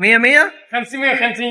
100 550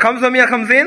550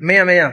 100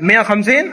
150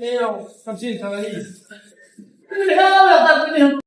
150 80